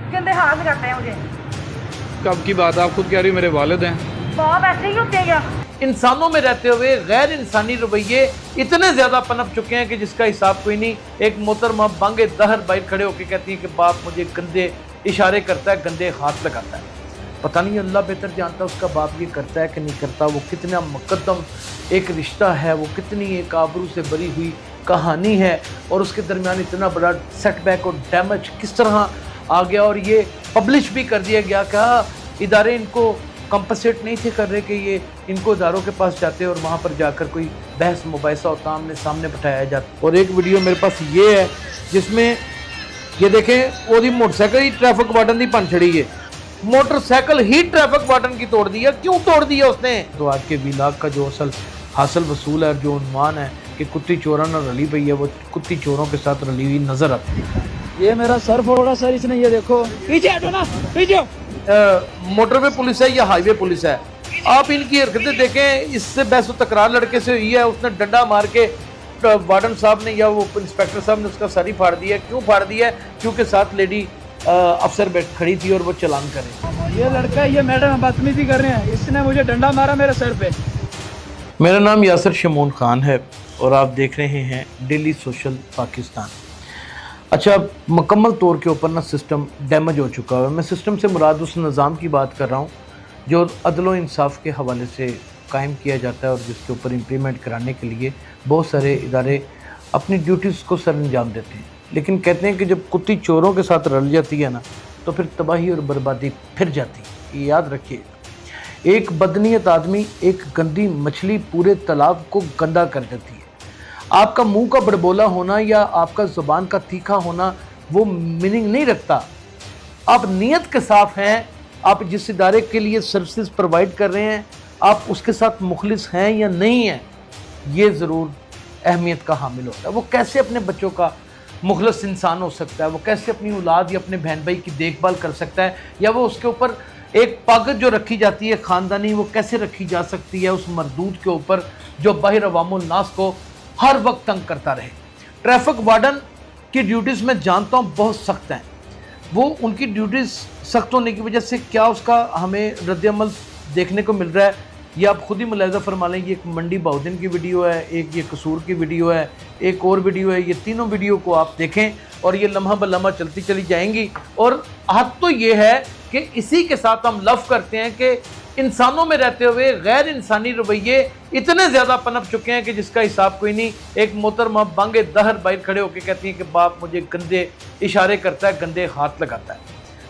गंदे हाथ करते हैं मुझे। कब की बात आप खुद कह रही हो, मेरे वालिद हैं। बाप ऐसे ही होते हैं क्या? इंसानों में रहते हुए गैर इंसानी रवैये इतने ज़्यादा पनप चुके हैं कि जिसका हिसाब कोई नहीं। एक मोहतरमा बांगे दहर बाहर खड़े होकर कहती है कि बाप मुझे गंदे इशारे करता है, गंदे हाथ लगाता है। पता नहीं, अल्लाह बेहतर जानता है उसका बाप ये करता है कि नहीं करता। वो कितना मुकद्दम एक रिश्ता है, वो कितनी एक आबरू से भरी हुई कहानी है, और उसके दरमियान इतना बड़ा सेटबैक और डैमेज किस तरह आ गया। और ये पब्लिश भी कर दिया गया कि इदारे इनको कंपनसेट नहीं थे कर रहे कि ये इनको इदारों के पास जाते और वहाँ पर जाकर कोई बहस मुबाहिसा होता, आमने सामने बिठाया जाता। और एक वीडियो मेरे पास ये है जिसमें ये देखें, वो मोटरसाइकिल ही ट्रैफिक वार्डन की भन छड़ी है। मोटरसाइकिल ही ट्रैफिक वार्डन की तोड़ दी है। क्यों तोड़ दी है उसने? तो आज के वीलाग का जो असल हासिल वसूल है, जो उन्वान है कि कुत्ती चोरा न रली पई है, वो कुत्ती चोरों के साथ रली हुई नजर आती है। ये मेरा सर फोड़ा सर इसने, ये देखो पीछे हटो ना, पीछे। मोटरवे पुलिस है या हाईवे पुलिस है, आप इनकी हरकतें देखें। इससे बहस तकरार लड़के से हुई है, उसने डंडा मार के वार्डन साहब ने या वो इंस्पेक्टर साहब ने उसका सर ही फाड़ दिया। क्यों फाड़ दिया है? क्योंकि साथ लेडी अफसर बैठ खड़ी थी और वो चलान करे। ये लड़का, ये मैडम बदतमीजी कर रहे हैं, इसने मुझे डंडा मारा मेरे सर पे। मेरा नाम यासिर शमून खान है और आप देख रहे हैं डेली सोशल पाकिस्तान। अच्छा, मुकम्मल तौर के ऊपर ना सिस्टम डैमेज हो चुका है। मैं सिस्टम से मुराद उस निज़ाम की बात कर रहा हूँ जो अदल व इंसाफ के हवाले से कायम किया जाता है और जिसके ऊपर इम्प्लीमेंट कराने के लिए बहुत सारे इदारे अपनी ड्यूटीज़ को सर अंजाम देते हैं। लेकिन कहते हैं कि जब कुत्ती चोरों के साथ रल जाती है ना, तो फिर तबाही और बर्बादी फिर जाती है। ये याद रखिए, एक बदनीयत आदमी, एक गंदी मछली पूरे तालाब को गंदा कर देती है। आपका मुंह का बड़बोला होना या आपका ज़ुबान का तीखा होना वो मीनिंग नहीं रखता। आप नीयत के साफ हैं, आप जिस इदारे के लिए सर्विसेज प्रोवाइड कर रहे हैं, आप उसके साथ मुखलिस हैं या नहीं हैं, ये ज़रूर अहमियत का हामिल होता है। वो कैसे अपने बच्चों का मुखलिस इंसान हो सकता है, वो कैसे अपनी औलाद या अपने बहन भाई की देखभाल कर सकता है, या वो उसके ऊपर एक पग जो रखी जाती है ख़ानदानी, वो कैसे रखी जा सकती है उस मरदूद के ऊपर जो बाहर अवामुल नास को हर वक्त तंग करता रहे। ट्रैफिक वार्डन की ड्यूटीज़ मैं जानता हूँ बहुत सख्त हैं। वो उनकी ड्यूटीज़ सख्त होने की वजह से क्या उसका हमें रद्द-ए-अमल देखने को मिल रहा है, ये आप खुद ही मुलाहिज़ा फरमा लें। ये एक मंडी बाउद्दीन की वीडियो है, एक ये कसूर की वीडियो है, एक और वीडियो है। ये तीनों वीडियो को आप देखें और ये लम्हा ब लम्हा चलती चली जाएंगी। और हद तो ये है कि इसी के साथ हम लव करते हैं कि इंसानों में रहते हुए गैर इंसानी रवैये इतने ज़्यादा पनप चुके हैं कि जिसका हिसाब कोई नहीं। एक मोहतरमा बांगे दहर बाहर खड़े होकर कहती है कि बाप मुझे गंदे इशारे करता है, गंदे हाथ लगाता है।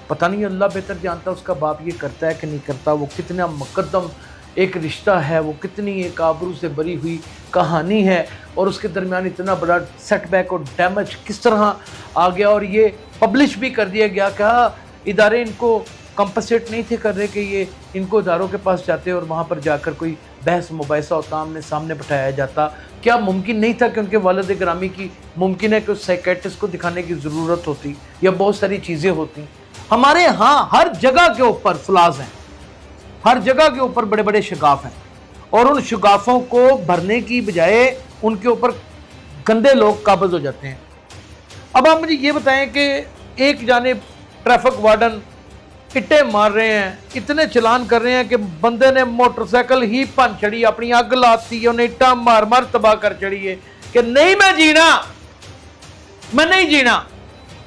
पता नहीं, अल्लाह बेहतर जानता है उसका बाप ये करता है कि नहीं करता। वो कितना मुकद्दम एक रिश्ता है, वो कितनी एक आबरू से भरी हुई कहानी है, और उसके दरमियान इतना बड़ा सेटबैक और डैमेज किस तरह आ गया। और ये पब्लिश भी कर दिया गया कि इदारे इनको कंपनसेट नहीं थे कर रहे कि ये इनको इदारों के पास जाते और वहाँ पर जाकर कोई बहस मुबाहिसा होता, आमने सामने बिठाया जाता। क्या मुमकिन नहीं था कि उनके वालिद ग्रामी की, मुमकिन है कि उस साइकेट्रिस्ट को दिखाने की ज़रूरत होती, या बहुत सारी चीज़ें होती। हमारे यहाँ हर जगह के ऊपर फ्लाज हैं, हर जगह के ऊपर बड़े बड़े शगाफ हैं, और उन शगाफों को भरने की बजाय उनके ऊपर गंदे लोग काबिज हो जाते हैं। अब आप मुझे ये बताएं कि एक जानिब ट्रैफिक वार्डन इट्टे मार रहे हैं, इतने चलान कर रहे हैं कि बंदे ने मोटरसाइकिल ही भन चढ़ी, अपनी अग लाती है, उन्हें इट्टा मार मार तबाह कर चढ़ी है कि नहीं मैं जीना, मैं नहीं जीना।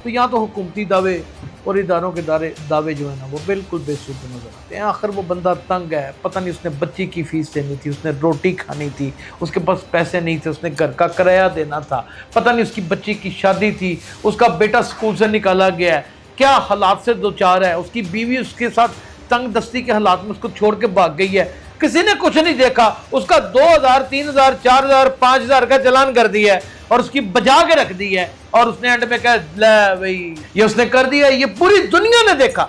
तो यहाँ तो हुकूमती दावे और इदारों के दावे जो है ना, वो बिल्कुल बेसुध नजर आते हैं। आखिर वो बंदा तंग है, पता नहीं उसने बच्ची की फीस देनी थी, उसने रोटी खानी थी, उसके पास पैसे नहीं थे, उसने घर का किराया देना था, पता नहीं उसकी बच्ची की शादी थी, उसका बेटा स्कूल से निकाला गया है, क्या हालात से दो चार है, उसकी बीवी उसके साथ तंग दस्ती के हालात में उसको छोड़ के भाग गई है, किसी ने कुछ नहीं देखा, उसका 2000, 3000, 4000, 5000 का चालान कर दिया है और उसकी बजा के रख दी है, और उसने एंड में कहा ले भाई ये उसने कर दिया। ये पूरी दुनिया ने देखा,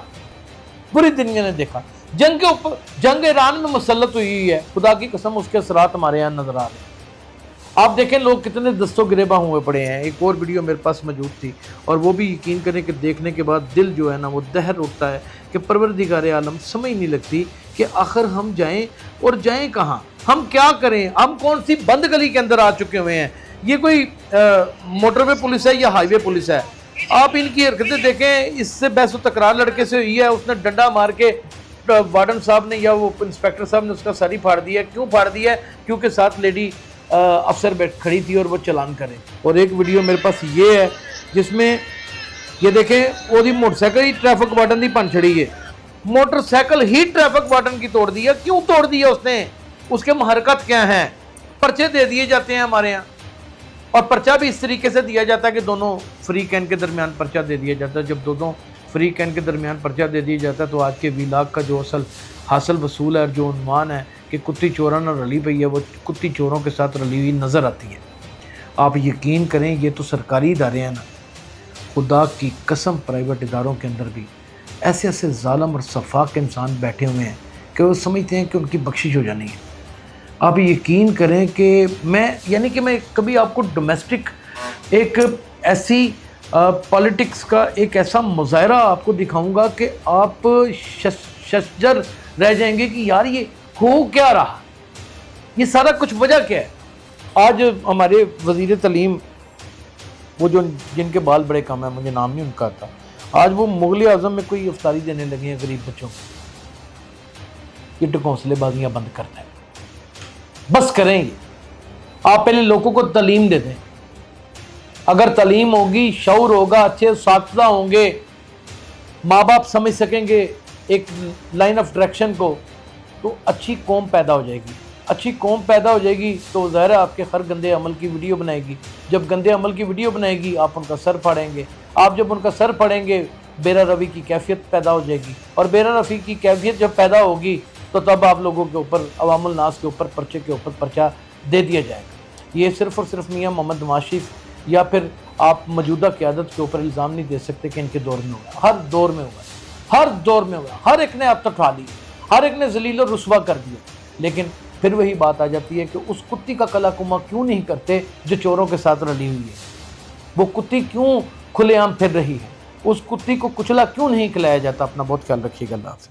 पूरी दुनिया ने देखा। जंग के ऊपर, जंग ईरान में मुसल्लत हुई है, खुदा की कसम उसके असरात हमारे यहाँ नजर आ रहे हैं। आप देखें लोग कितने दस्तों गिरेबा हुए पड़े हैं। एक और वीडियो मेरे पास मौजूद थी, और वो भी यकीन करें कि देखने के बाद दिल जो है ना वो दहर उठता है कि परवरदिगार आलम समझ नहीं लगती कि आखिर हम जाएं और जाएं कहाँ, हम क्या करें, हम कौन सी बंद गली के अंदर आ चुके हुए हैं। ये कोई मोटरवे पुलिस है या हाईवे पुलिस है, آپ ان کی حرکتیں دیکھیں, اس سے بحث و تکرار لڑکے سے ہوئی ہے, اس نے ڈنڈا مار کے وارڈن صاحب نے یا وہ انسپیکٹر صاحب نے اس کا سر ہی پھاڑ دیا. کیوں پھاڑ دیا ہے؟ کیونکہ ساتھ لیڈی افسر بیٹھ کھڑی تھی اور وہ چلان کریں. اور ایک ویڈیو میرے پاس یہ ہے جس میں یہ دیکھیں وہ موٹر سائیکل ہی ٹریفک وارڈن کی پن چھڑی ہے, موٹر سائیکل ہی ٹریفک وارڈن کی توڑ دی ہے. کیوں توڑ دیا اس نے؟ اس کے محرکات کیا ہیں؟ پرچے دے دیے جاتے ہیں ہمارے یہاں, اور پرچہ بھی اس طریقے سے دیا جاتا ہے کہ دونوں فری کین کے درمیان پرچہ دے دیا جاتا ہے. جب دونوں فری کین کے درمیان پرچہ دے دیا جاتا ہے تو آج کے ویلاگ کا جو اصل حاصل وصول ہے اور جو عنوان ہے کہ کتی چوراں نہ رلی پئی ہے, وہ کتی چوروں کے ساتھ رلی ہوئی نظر آتی ہے. آپ یقین کریں یہ تو سرکاری ادارے ہیں نا, خدا کی قسم پرائیویٹ اداروں کے اندر بھی ایسے ایسے ظالم اور صفاق انسان بیٹھے ہوئے ہیں کہ وہ سمجھتے ہیں کہ ان کی بخشش ہو جانی ہے. آپ یقین کریں کہ میں کبھی آپ کو ڈومیسٹک ایک ایسی پالیٹکس کا ایک ایسا مظاہرہ آپ کو دکھاؤں گا کہ آپ ششدر رہ جائیں گے کہ یار یہ ہو کیا رہا, یہ سارا کچھ وجہ کیا ہے. آج ہمارے وزیر تعلیم وہ جو جن کے بال بڑے کم ہیں, مجھے نام نہیں ان کا آتا, آج وہ مغل اعظم میں کوئی افطاری دینے لگے ہیں غریب بچوں کو. یہ ڈھکونسلے بازیاں بند کرنا ہے, بس کریں گے. آپ پہلے لوگوں کو تعلیم دے دیں. اگر تعلیم ہوگی, شعور ہوگا, اچھے اساتذہ ہوں گے, ماں باپ سمجھ سکیں گے ایک لائن آف ڈائریکشن کو, تو اچھی قوم پیدا ہو جائے گی. اچھی قوم پیدا ہو جائے گی تو ظاہر ہے آپ کے ہر گندے عمل کی ویڈیو بنائے گی. جب گندے عمل کی ویڈیو بنائے گی آپ ان کا سر پھاڑیں گے. آپ جب ان کا سر پھاڑیں گے بیرا روی کی کیفیت پیدا ہو جائے گی, اور بیرا روی کی کیفیت جب پیدا ہوگی تو تب آپ لوگوں کے اوپر, عوام الناس کے اوپر پرچے کے اوپر پرچہ دے دیا جائے گا. یہ صرف اور صرف میاں محمد نواز شریف یا پھر آپ موجودہ قیادت کے اوپر الزام نہیں دے سکتے کہ ان کے دور میں ہوگا. ہر دور میں ہوگا, ہر دور میں ہوگا. ہر ایک نے اب تک اٹھا لی, ہر ایک نے ذلیل و رسوا کر دیا. لیکن پھر وہی بات آ جاتی ہے کہ اس کتی کا کلا کما کیوں نہیں کرتے جو چوروں کے ساتھ رلی ہوئی ہے؟ وہ کتی کیوں کھلے عام پھر رہی ہے؟ اس کتی کو کچلا کیوں نہیں کھلایا جاتا؟ اپنا بہت خیال رکھیے گا. اللہ حافظ.